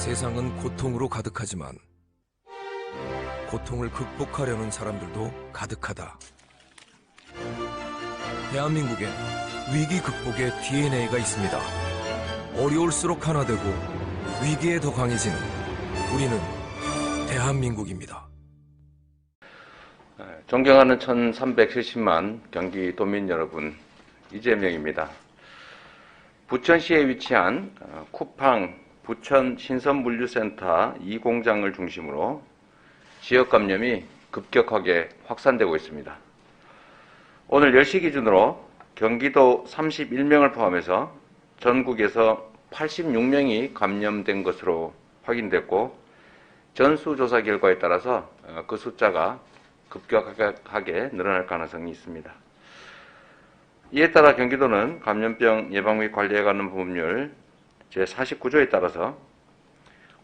세상은 고통으로 가득하지만 고통을 극복하려는 사람들도 가득하다. 대한민국엔 위기 극복의 DNA가 있습니다. 어려울수록 하나 되고 위기에 더 강해지는 우리는 대한민국입니다. 존경하는 1370만 경기도민 여러분, 이재명입니다. 부천시에 위치한 쿠팡 부천 신선물류센터 2공장을 중심으로 지역 감염이 급격하게 확산되고 있습니다. 오늘 10시 기준으로 경기도 31명을 포함해서 전국에서 86명이 감염된 것으로 확인됐고, 전수조사 결과에 따라서 그 숫자가 급격하게 늘어날 가능성이 있습니다. 이에 따라 경기도는 감염병 예방 및 관리에 관한 법률 제49조에 따라서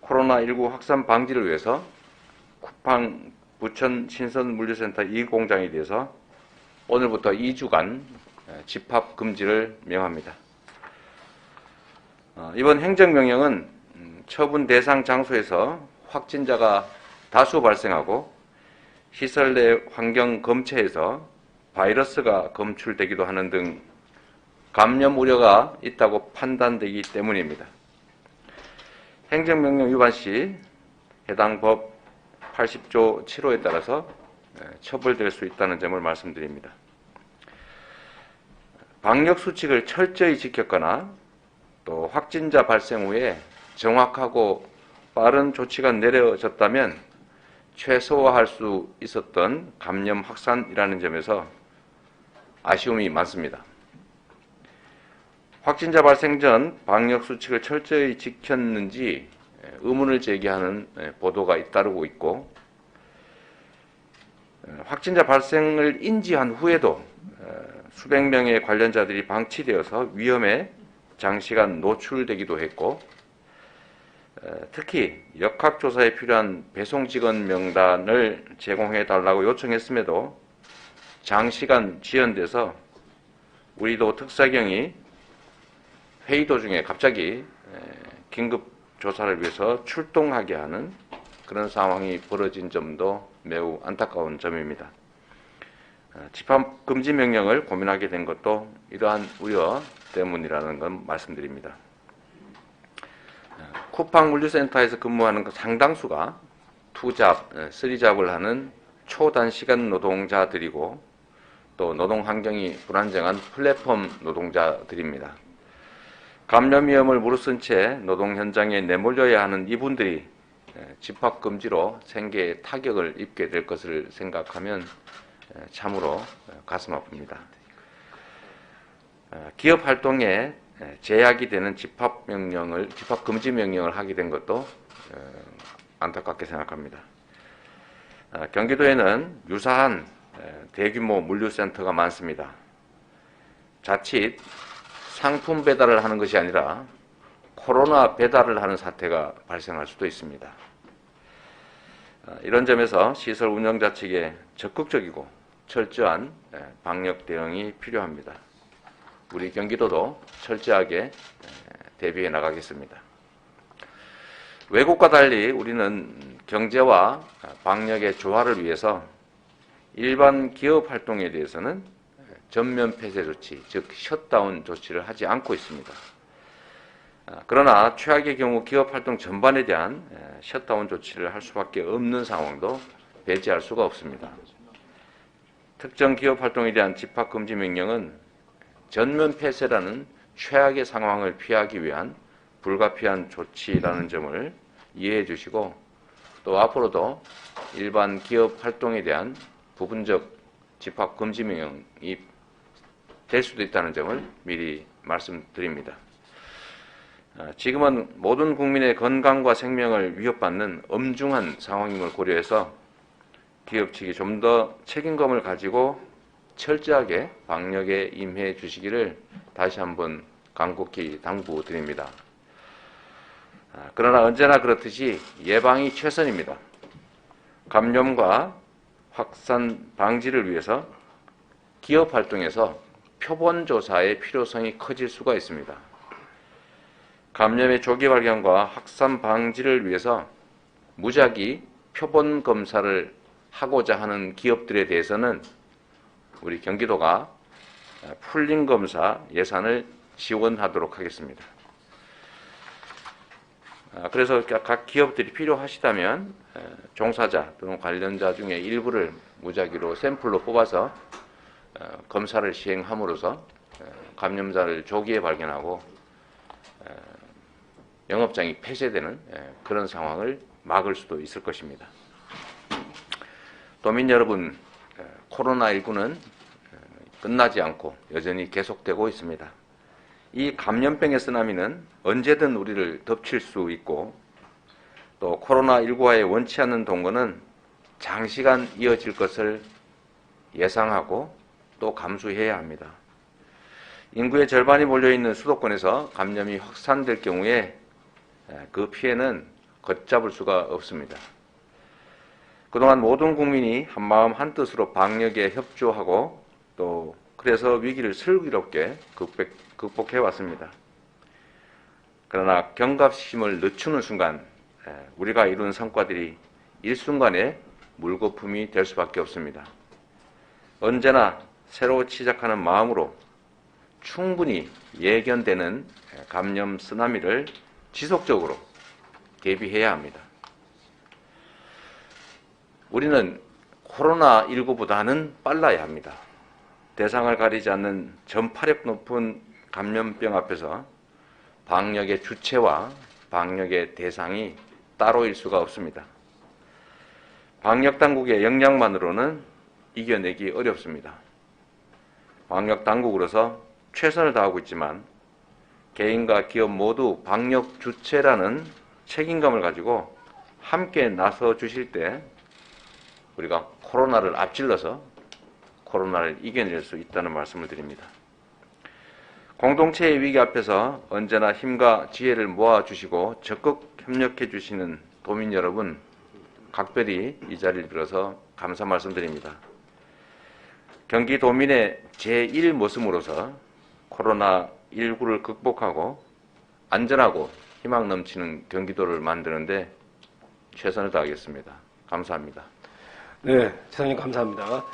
코로나19 확산 방지를 위해서 쿠팡 부천 신선물류센터 2공장에 대해서 오늘부터 2주간 집합 금지를 명합니다. 이번 행정명령은 처분 대상 장소에서 확진자가 다수 발생하고 시설 내 환경 검체에서 바이러스가 검출되기도 하는 등 감염 우려가 있다고 판단되기 때문입니다. 행정명령 위반 시 해당 법 80조 7호에 따라서 처벌될 수 있다는 점을 말씀드립니다. 방역수칙을 철저히 지켰거나 또 확진자 발생 후에 정확하고 빠른 조치가 내려졌다면 최소화할 수 있었던 감염 확산이라는 점에서 아쉬움이 많습니다. 확진자 발생 전 방역수칙을 철저히 지켰는지 의문을 제기하는 보도가 잇따르고 있고, 확진자 발생을 인지한 후에도 수백 명의 관련자들이 방치되어서 위험에 장시간 노출되기도 했고, 특히 역학조사에 필요한 배송직원 명단을 제공해달라고 요청했음에도 장시간 지연돼서 우리도 특사경이 회의 도중에 갑자기 긴급 조사를 위해서 출동하게 하는 그런 상황이 벌어진 점도 매우 안타까운 점입니다. 집합 금지 명령을 고민하게 된 것도 이러한 우려 때문이라는 건 말씀드립니다. 쿠팡 물류센터에서 근무하는 상당수가 투잡, 쓰리잡을 하는 초단시간 노동자들이고 또 노동 환경이 불안정한 플랫폼 노동자들입니다. 감염 위험을 무릅쓴 채 노동 현장에 내몰려야 하는 이분들이 집합 금지로 생계에 타격을 입게 될 것을 생각하면 참으로 가슴 아픕니다. 기업 활동에 제약이 되는 집합 금지 명령을 하게 된 것도 안타깝게 생각합니다. 경기도에는 유사한 대규모 물류센터가 많습니다. 자칫 상품 배달을 하는 것이 아니라 코로나 배달을 하는 사태가 발생할 수도 있습니다. 이런 점에서 시설 운영자 측에 적극적이고 철저한 방역 대응이 필요합니다. 우리 경기도도 철저하게 대비해 나가겠습니다. 외국과 달리 우리는 경제와 방역의 조화를 위해서 일반 기업 활동에 대해서는 전면 폐쇄 조치, 즉 셧다운 조치를 하지 않고 있습니다. 그러나 최악의 경우 기업 활동 전반에 대한 셧다운 조치를 할 수밖에 없는 상황도 배제할 수가 없습니다. 특정 기업 활동에 대한 집합 금지 명령은 전면 폐쇄라는 최악의 상황을 피하기 위한 불가피한 조치라는 점을 이해해 주시고, 또 앞으로도 일반 기업 활동에 대한 부분적 집합 금지 명령이 될 수도 있다는 점을 미리 말씀드립니다. 지금은 모든 국민의 건강과 생명을 위협받는 엄중한 상황임을 고려해서 기업 측이 좀 더 책임감을 가지고 철저하게 방역에 임해 주시기를 다시 한번 간곡히 당부드립니다. 그러나 언제나 그렇듯이 예방이 최선입니다. 감염과 확산 방지를 위해서 기업 활동에서 표본 조사의 필요성이 커질 수가 있습니다. 감염의 조기 발견과 확산 방지를 위해서 무작위 표본 검사를 하고자 하는 기업들에 대해서는 우리 경기도가 풀링 검사 예산을 지원하도록 하겠습니다. 그래서 각 기업들이 필요하시다면 종사자 또는 관련자 중에 일부를 무작위로 샘플로 뽑아서 검사를 시행함으로써 감염자를 조기에 발견하고 영업장이 폐쇄되는 그런 상황을 막을 수도 있을 것입니다. 도민 여러분, 코로나19는 끝나지 않고 여전히 계속되고 있습니다. 이 감염병의 쓰나미는 언제든 우리를 덮칠 수 있고 또 코로나19와의 원치 않는 동거는 장시간 이어질 것을 예상하고 또 감수해야 합니다. 인구의 절반이 몰려있는 수도권에서 감염이 확산될 경우에 그 피해는 걷잡을 수가 없습니다. 그동안 모든 국민이 한마음 한뜻으로 방역에 협조하고 또 그래서 위기를 슬기롭게 극복해 왔습니다. 그러나 경각심을 늦추는 순간 우리가 이룬 성과들이 일순간에 물거품이 될 수밖에 없습니다. 언제나 새로 시작하는 마음으로 충분히 예견되는 감염 쓰나미를 지속적으로 대비해야 합니다. 우리는 코로나19보다는 빨라야 합니다. 대상을 가리지 않는 전파력 높은 감염병 앞에서 방역의 주체와 방역의 대상이 따로일 수가 없습니다. 방역당국의 역량만으로는 이겨내기 어렵습니다. 방역당국으로서 최선을 다하고 있지만 개인과 기업 모두 방역 주체라는 책임감을 가지고 함께 나서 주실 때 우리가 코로나를 앞질러서 코로나를 이겨낼 수 있다는 말씀을 드립니다. 공동체의 위기 앞에서 언제나 힘과 지혜를 모아주시고 적극 협력해 주시는 도민 여러분, 각별히 이 자리를 빌어서 감사 말씀드립니다. 경기도민의 제1모습으로서 코로나19를 극복하고 안전하고 희망 넘치는 경기도를 만드는데 최선을 다하겠습니다. 감사합니다. 네, 사장님 감사합니다.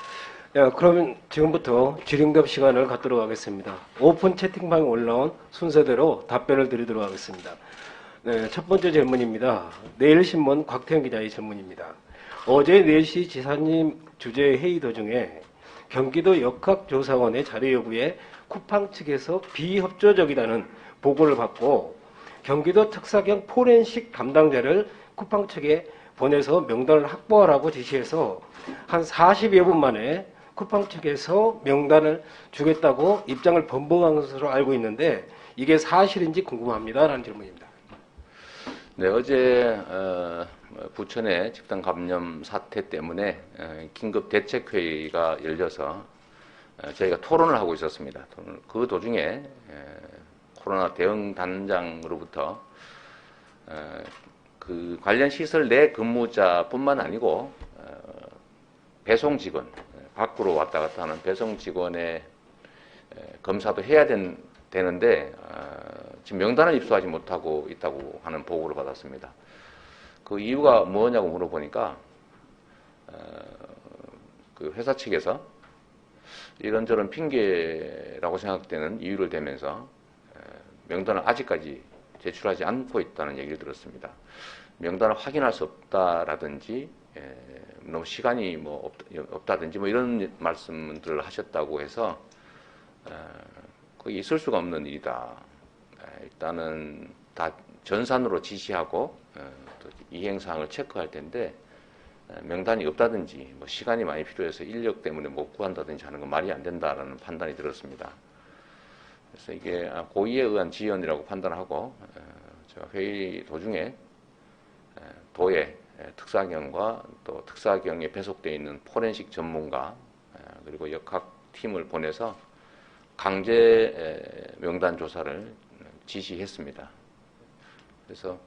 그러면 지금부터 질의응답 시간을 갖도록 하겠습니다. 오픈 채팅방에 올라온 순서대로 답변을 드리도록 하겠습니다. 네, 첫 번째 질문입니다. 내일신문 곽태현 기자의 질문입니다. 어제 4시 지사님 주재 회의 도중에 경기도 역학조사원의 자료 요구에 쿠팡 측에서 비협조적이라는 보고를 받고 경기도 특사경 포렌식 담당자를 쿠팡 측에 보내서 명단을 확보하라고 지시해서 한 40여 분 만에 쿠팡 측에서 명단을 주겠다고 입장을 번복한 것으로 알고 있는데 이게 사실인지 궁금합니다. 라는 질문입니다. 네, 어제 부천의 집단 감염 사태 때문에 긴급 대책회의가 열려서 저희가 토론을 하고 있었습니다. 그 도중에 코로나 대응 단장으로부터 그 관련 시설 내 근무자뿐만 아니고 배송 직원, 밖으로 왔다 갔다 하는 배송 직원의 검사도 해야 되는데 지금 명단을 입수하지 못하고 있다고 하는 보고를 받았습니다. 그 이유가 뭐냐고 물어보니까 그 회사 측에서 이런저런 핑계라고 생각되는 이유를 대면서 명단을 아직까지 제출하지 않고 있다는 얘기를 들었습니다. 명단을 확인할 수 없다라든지 너무 시간이 뭐 없다든지 뭐 이런 말씀들을 하셨다고 해서 거기 있을 수가 없는 일이다. 일단은 다 전산으로 지시하고 또 이행사항을 체크할 텐데 명단이 없다든지 뭐 시간이 많이 필요해서 인력 때문에 못 구한다든지 하는 건 말이 안 된다라는 판단이 들었습니다. 그래서 이게 고의에 의한 지연이라고 판단하고 제가 회의 도중에 도의 특사경과 또 특사경에 배속되어 있는 포렌식 전문가 그리고 역학팀을 보내서 강제 명단 조사를 지시했습니다. 그래서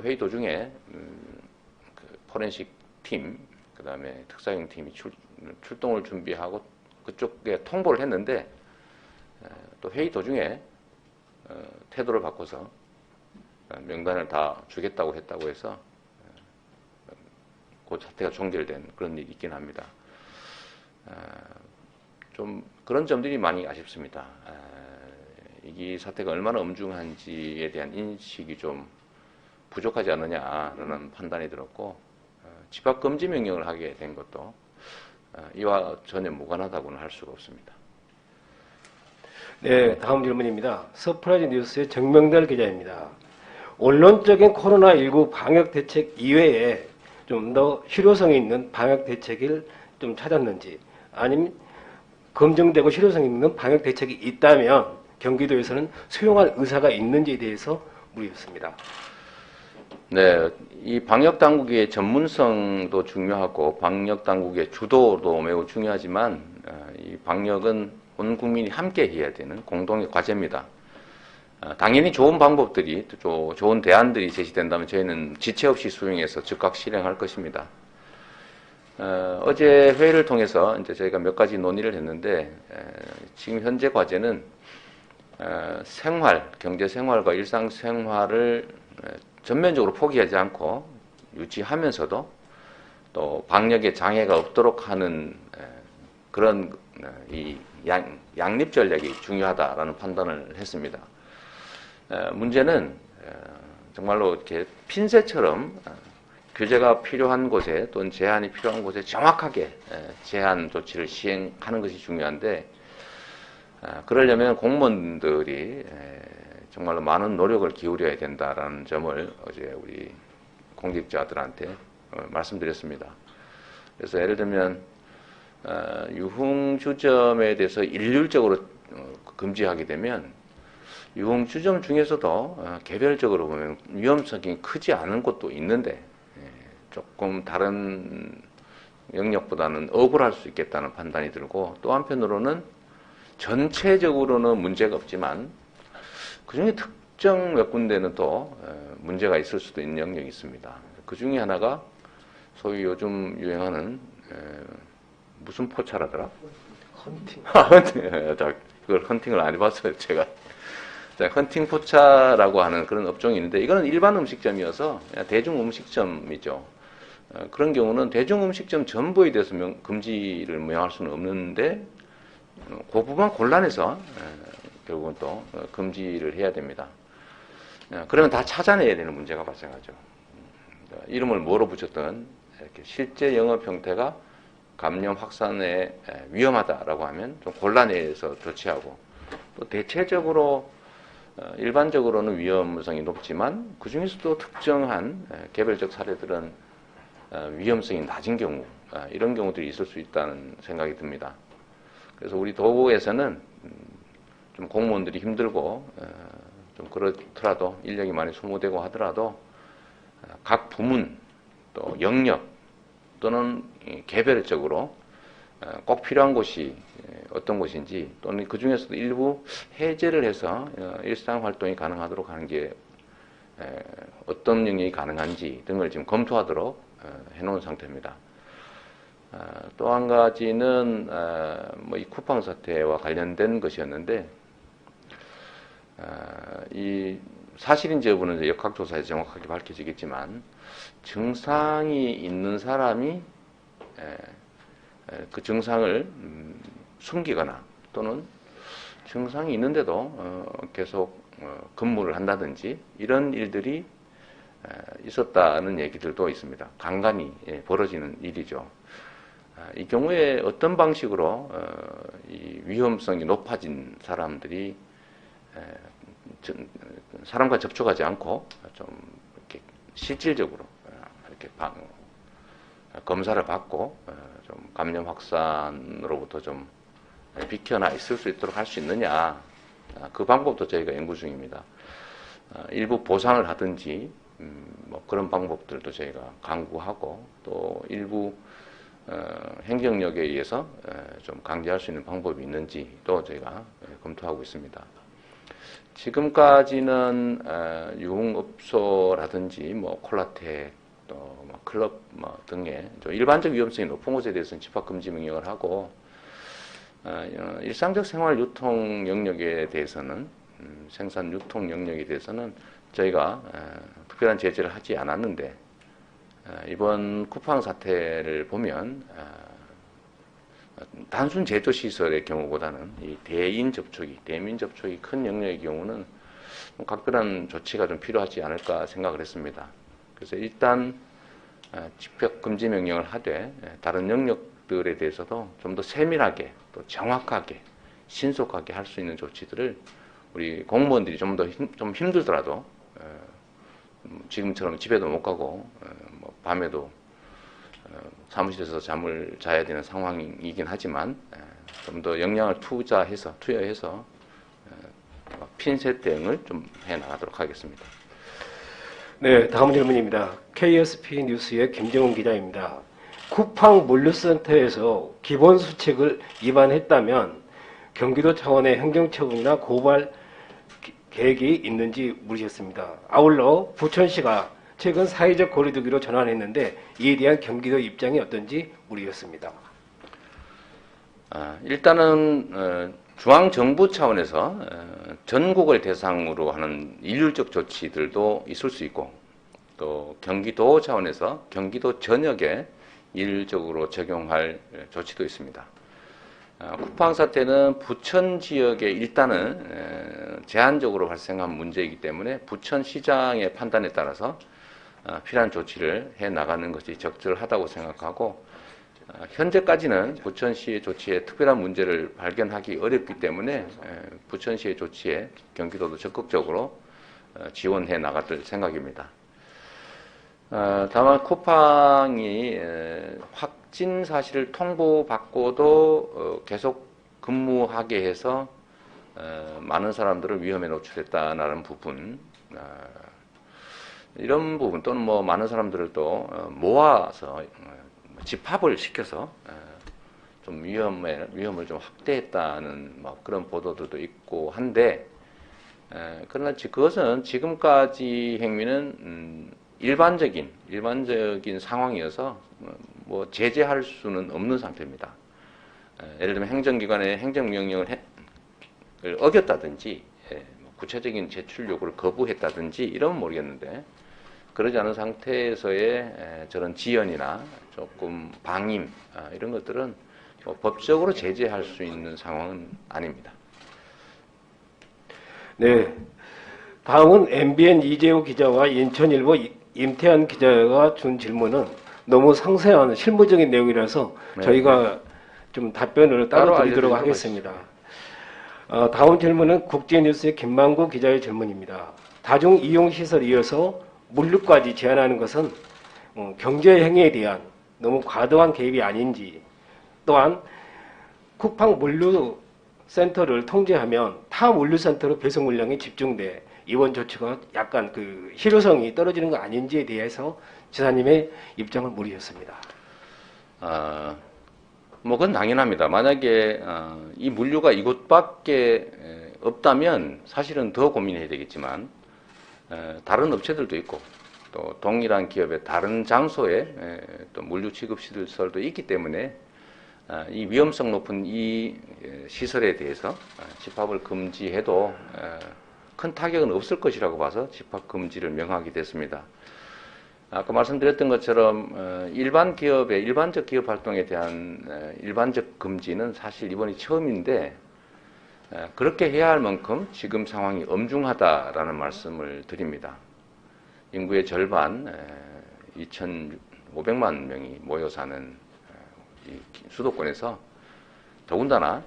회의 도중에 그 포렌식 팀, 그 다음에 특사경 팀이 출동을 준비하고 그쪽에 통보를 했는데 또 회의 도중에 태도를 바꿔서 명단을 다 주겠다고 했다고 해서 그 사태가 종결된 그런 일이 있긴 합니다. 좀 그런 점들이 많이 아쉽습니다. 이 사태가 얼마나 엄중한지에 대한 인식이 좀 부족하지 않느냐라는 판단이 들었고, 집합금지 명령을 하게 된 것도 이와 전혀 무관하다고는 할 수가 없습니다. 네, 다음 질문입니다. 서프라이즈 뉴스의 정명달 기자입니다. 원론적인 코로나19 방역 대책 이외에 좀 더 실효성이 있는 방역 대책을 좀 찾았는지, 아니면 검증되고 실효성 있는 방역 대책이 있다면 경기도에서는 수용할 의사가 있는지에 대해서 물으셨습니다. 네, 이 방역 당국의 전문성도 중요하고 방역 당국의 주도도 매우 중요하지만 이 방역은 온 국민이 함께 해야 되는 공동의 과제입니다. 당연히 좋은 방법들이 좋은 대안들이 제시된다면 저희는 지체 없이 수용해서 즉각 실행할 것입니다. 어제 회의를 통해서 이제 저희가 몇 가지 논의를 했는데 지금 현재 과제는 경제 생활과 일상 생활을 전면적으로 포기하지 않고 유지하면서도 또 방역에 장애가 없도록 하는 그런 이 양립 전략이 중요하다라는 판단을 했습니다. 문제는 정말로 이렇게 핀셋처럼 규제가 필요한 곳에 또는 제한이 필요한 곳에 정확하게 제한 조치를 시행하는 것이 중요한데, 그러려면 공무원들이 정말로 많은 노력을 기울여야 된다라는 점을 어제 우리 공직자들한테 말씀드렸습니다. 그래서 예를 들면 유흥주점에 대해서 일률적으로 금지하게 되면 유흥주점 중에서도 개별적으로 보면 위험성이 크지 않은 곳도 있는데 조금 다른 영역보다는 억울할 수 있겠다는 판단이 들고, 또 한편으로는 전체적으로는 문제가 없지만 그중에 특정 몇 군데는 또 문제가 있을 수도 있는 영역이 있습니다. 그 중에 하나가 소위 요즘 유행하는 무슨 포차라더라? 헌팅. 그걸 헌팅을 안 해봤어요, 제가. 헌팅 포차라고 하는 그런 업종이 있는데, 이거는 일반 음식점이어서 대중 음식점이죠. 그런 경우는 대중 음식점 전부에 대해서 금지를 명할 수는 없는데, 그 부분만 곤란해서 결국은 또 금지를 해야 됩니다. 그러면 다 찾아내야 되는 문제가 발생하죠. 이름을 뭐로 붙였든 이렇게 실제 영업 형태가 감염 확산에 위험하다라고 하면 좀 곤란해서 조치하고, 또 대체적으로 일반적으로는 위험성이 높지만 그 중에서도 특정한 개별적 사례들은 위험성이 낮은 경우, 이런 경우들이 있을 수 있다는 생각이 듭니다. 그래서 우리 도에서는 좀 공무원들이 힘들고 좀 그렇더라도 인력이 많이 소모되고 하더라도 각 부문 또 영역 또는 개별적으로 꼭 필요한 곳이 어떤 곳인지, 또는 그 중에서도 일부 해제를 해서 일상 활동이 가능하도록 하는 게 어떤 영역이 가능한지 등을 지금 검토하도록 해놓은 상태입니다. 또 한 가지는 이 쿠팡 사태와 관련된 것이었는데, 이 사실인지 여부는 이제 역학조사에서 정확하게 밝혀지겠지만, 증상이 있는 사람이 그 증상을 숨기거나 또는 증상이 있는데도 계속 근무를 한다든지 이런 일들이 있었다는 얘기들도 있습니다. 간간히 벌어지는 일이죠. 이 경우에 어떤 방식으로 이 위험성이 높아진 사람들이 사람과 접촉하지 않고 좀 이렇게 실질적으로 이렇게 검사를 받고 좀 감염 확산으로부터 좀 비켜나 있을 수 있도록 할 수 있느냐, 그 방법도 저희가 연구 중입니다. 일부 보상을 하든지 뭐 그런 방법들도 저희가 강구하고, 또 일부 행정력에 의해서 좀 강제할 수 있는 방법이 있는지도 저희가 검토하고 있습니다. 지금까지는 유흥업소라든지 뭐 콜라텍 또 뭐 클럽 뭐 등의 좀 일반적 위험성이 높은 곳에 대해서는 집합금지 명령을 하고, 일상적 생활 유통 영역에 대해서는 생산 유통 영역에 대해서는 저희가 특별한 제재를 하지 않았는데 이번 쿠팡 사태를 보면 단순 제조 시설의 경우보다는 이 대민 접촉이 큰 영역의 경우는 각별한 조치가 좀 필요하지 않을까 생각을 했습니다. 그래서 일단 집합 금지 명령을 하되 다른 영역들에 대해서도 좀 더 세밀하게 또 정확하게 신속하게 할 수 있는 조치들을 우리 공무원들이 좀 힘들더라도 지금처럼 집에도 못 가고 뭐 밤에도 사무실에서 잠을 자야 되는 상황이긴 하지만 좀 더 역량을 투여해서 핀셋 대응을 좀 해 나가도록 하겠습니다. 네, 다음 질문입니다. KSP 뉴스의 김정훈 기자입니다. 쿠팡 물류센터에서 기본 수칙을 위반했다면 경기도 차원의 행정처분이나 고발 계획이 있는지 물으셨습니다. 아울러 부천시가 최근 사회적 거리두기로 전환했는데 이에 대한 경기도 입장이 어떤지 물으셨습니다. 일단은 중앙정부 차원에서 전국을 대상으로 하는 일률적 조치들도 있을 수 있고 또 경기도 차원에서 경기도 전역에 일률적으로 적용할 조치도 있습니다. 쿠팡 사태는 부천 지역에 일단은 제한적으로 발생한 문제이기 때문에 부천시장의 판단에 따라서 필요한 조치를 해 나가는 것이 적절하다고 생각하고 현재까지는 부천시의 조치에 특별한 문제를 발견하기 어렵기 때문에 부천시의 조치에 경기도도 적극적으로 지원해 나갈 생각입니다. 다만 쿠팡이 확진 사실을 통보받고도 계속 근무하게 해서 많은 사람들을 위험에 노출했다는 부분, 이런 부분 또는 뭐 많은 사람들을 또 모아서 집합을 시켜서 좀 위험을 좀 확대했다는 뭐 그런 보도들도 있고 한데, 그러나 그것은 지금까지 행위는 일반적인 상황이어서 뭐 제재할 수는 없는 상태입니다. 예를 들면 행정기관의 행정명령을 어겼다든지 구체적인 제출 요구를 거부했다든지 이러면 모르겠는데 그러지 않은 상태에서의 저런 지연이나 조금 방임 이런 것들은 법적으로 제재할 수 있는 상황은 아닙니다. 네, 다음은 MBN 이재호 기자와 인천일보 임태한 기자가 준 질문은 너무 상세한 실무적인 내용이라서 네, 저희가 좀 답변을 따로 드리도록 하겠습니다. 다음 질문은 국제뉴스의 김만구 기자의 질문입니다. 다중 이용시설에 이어서 물류까지 제한하는 것은 경제 행위에 대한 너무 과도한 개입이 아닌지, 또한 쿠팡 물류센터를 통제하면 타 물류센터로 배송 물량이 집중돼 이번 조치가 약간 그 실효성이 떨어지는 거 아닌지에 대해서 지사님의 입장을 물으셨습니다. 뭐 그건 당연합니다. 만약에 이 물류가 이곳밖에 없다면 사실은 더 고민해야 되겠지만 다른 업체들도 있고 또 동일한 기업의 다른 장소에 또 물류 취급 시설도 있기 때문에 이 위험성 높은 이 시설에 대해서 집합을 금지해도 큰 타격은 없을 것이라고 봐서 집합 금지를 명하게 됐습니다. 아까 말씀드렸던 것처럼 일반적 기업 활동에 대한 일반적 금지는 사실 이번이 처음인데 그렇게 해야 할 만큼 지금 상황이 엄중하다라는 말씀을 드립니다. 인구의 절반 2,500만 명이 모여 사는 이 수도권에서 더군다나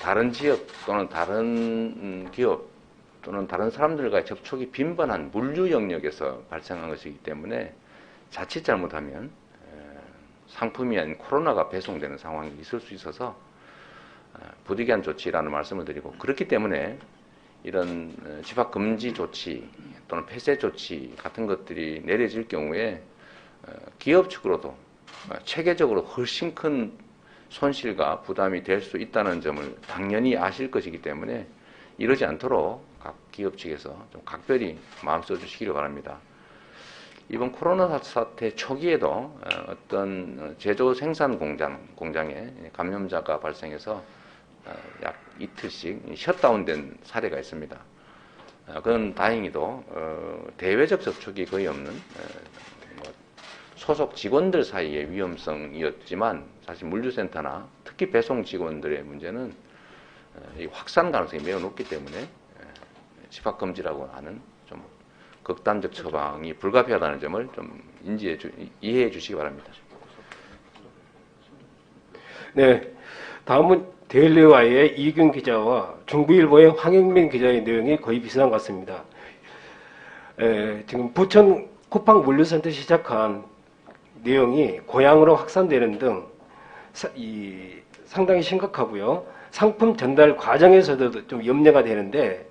다른 지역 또는 다른 기업 또는 다른 사람들과의 접촉이 빈번한 물류 영역에서 발생한 것이기 때문에 자칫 잘못하면 상품이 아닌 코로나가 배송되는 상황이 있을 수 있어서 부득이한 조치라는 말씀을 드리고, 그렇기 때문에 이런 집합 금지 조치 또는 폐쇄 조치 같은 것들이 내려질 경우에 기업 측으로도 체계적으로 훨씬 큰 손실과 부담이 될 수 있다는 점을 당연히 아실 것이기 때문에 이러지 않도록 각 기업 측에서 좀 각별히 마음 써주시기를 바랍니다. 이번 코로나 사태 초기에도 어떤 제조 생산 공장에 감염자가 발생해서 약 이틀씩 셧다운된 사례가 있습니다. 그건 다행히도 대외적 접촉이 거의 없는 뭐 소속 직원들 사이의 위험성이었지만 사실 물류센터나 특히 배송 직원들의 문제는 이 확산 가능성이 매우 높기 때문에 집합금지라고 하는 좀 극단적 처방이 불가피하다는 점을 좀 이해해 주시기 바랍니다. 네, 다음은 데일리와의 이균 기자와 중부일보의 황영민 기자의 내용이 거의 비슷한 것 같습니다. 지금 부천 쿠팡 물류센터 시작한 내용이 고향으로 확산되는 등 상당히 심각하고요. 상품 전달 과정에서도 좀 염려가 되는데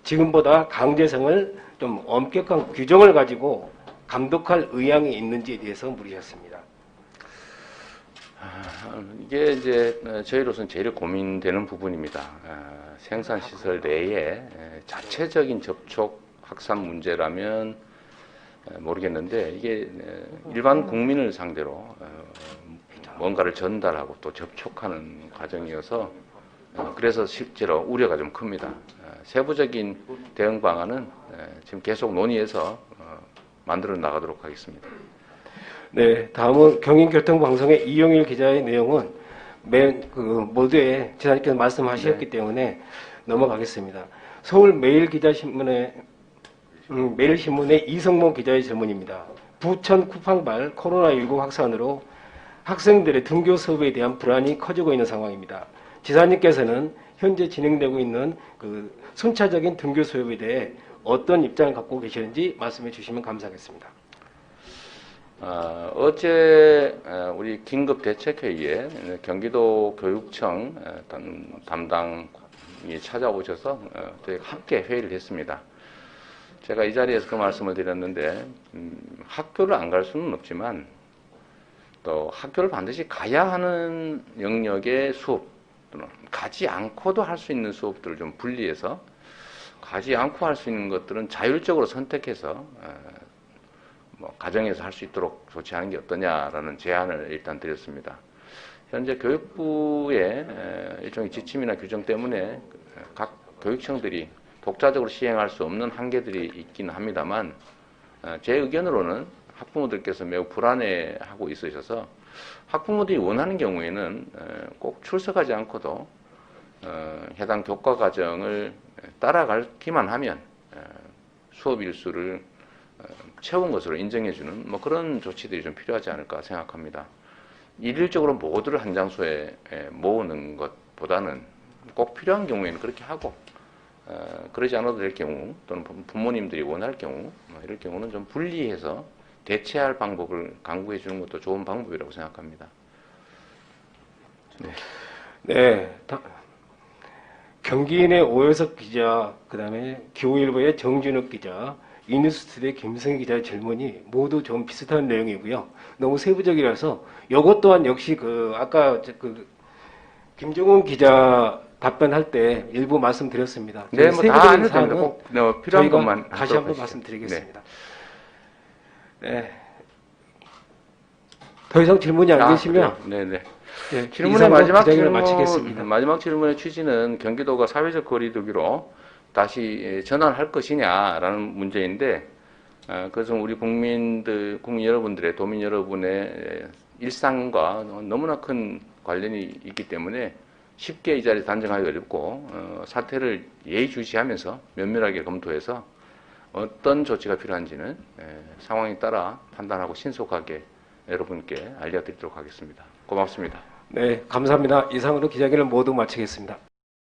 지금보다 강제성을 좀 엄격한 규정을 가지고 감독할 의향이 있는지에 대해서 물으셨습니다. 이게 이제 저희로서는 제일 고민되는 부분입니다. 생산시설 내에 자체적인 접촉 확산 문제라면 모르겠는데 이게 일반 국민을 상대로 뭔가를 전달하고 또 접촉하는 과정이어서 그래서 실제로 우려가 좀 큽니다. 세부적인 대응 방안은 지금 계속 논의해서 만들어 나가도록 하겠습니다. 네, 다음은 경인교통방송의 이용일 기자의 내용은 모두에 지사님께서 말씀하셨기 때문에 넘어가겠습니다. 서울 매일신문의 이성모 기자의 질문입니다. 부천 쿠팡발 코로나19 확산으로 학생들의 등교 수업에 대한 불안이 커지고 있는 상황입니다. 지사님께서는 현재 진행되고 있는 순차적인 등교 수업에 대해 어떤 입장을 갖고 계시는지 말씀해 주시면 감사하겠습니다. 어제 우리 긴급대책회의에 경기도 교육청 담당이 찾아오셔서 저희 함께 회의를 했습니다. 제가 이 자리에서 그 말씀을 드렸는데 학교를 안 갈 수는 없지만 또 학교를 반드시 가야 하는 영역의 수업 또는 가지 않고도 할 수 있는 수업들을 좀 분리해서 가지 않고 할 수 있는 것들은 자율적으로 선택해서 가정에서 할 수 있도록 조치하는 게 어떠냐라는 제안을 일단 드렸습니다. 현재 교육부의 일종의 지침이나 규정 때문에 각 교육청들이 독자적으로 시행할 수 없는 한계들이 있긴 합니다만 제 의견으로는 학부모들께서 매우 불안해하고 있으셔서 학부모들이 원하는 경우에는 꼭 출석하지 않고도 해당 교과 과정을 따라가기만 하면 수업 일수를 채운 것으로 인정해주는 그런 조치들이 좀 필요하지 않을까 생각합니다. 일률적으로 모두를 한 장소에 모으는 것보다는 꼭 필요한 경우에는 그렇게 하고 그러지 않아도 될 경우 또는 부모님들이 원할 경우 이럴 경우는 좀 분리해서 대체할 방법을 강구해 주는 것도 좋은 방법이라고 생각합니다. 네. 경기인의 오효석 기자, 그 다음에 교일보의 정준욱 기자, 이뉴스투데이 김성희 기자의 질문이 모두 좀 비슷한 내용이고요. 너무 세부적이라서 이것 또한 역시 아까 김종훈 기자 답변할 때 일부 말씀드렸습니다. 네, 다 안 해도 됩니다. 꼭 필요한 저희가 것만 다시 한번 말씀드리겠습니다. 네. 더 이상 질문이 안 계시면 네네. 네, 질문의 마지막 질문 마치겠습니다. 마지막 질문의 취지는 경기도가 사회적 거리두기로 다시 전환할 것이냐라는 문제인데 그것은 우리 국민 여러분들의 도민 여러분의 일상과 너무나 큰 관련이 있기 때문에 쉽게 이 자리에서 단정하기 어렵고 사태를 예의주시하면서 면밀하게 검토해서 어떤 조치가 필요한지는 상황에 따라 판단하고 신속하게 여러분께 알려드리도록 하겠습니다. 고맙습니다. 네, 감사합니다. 이상으로 기자회견을 모두 마치겠습니다.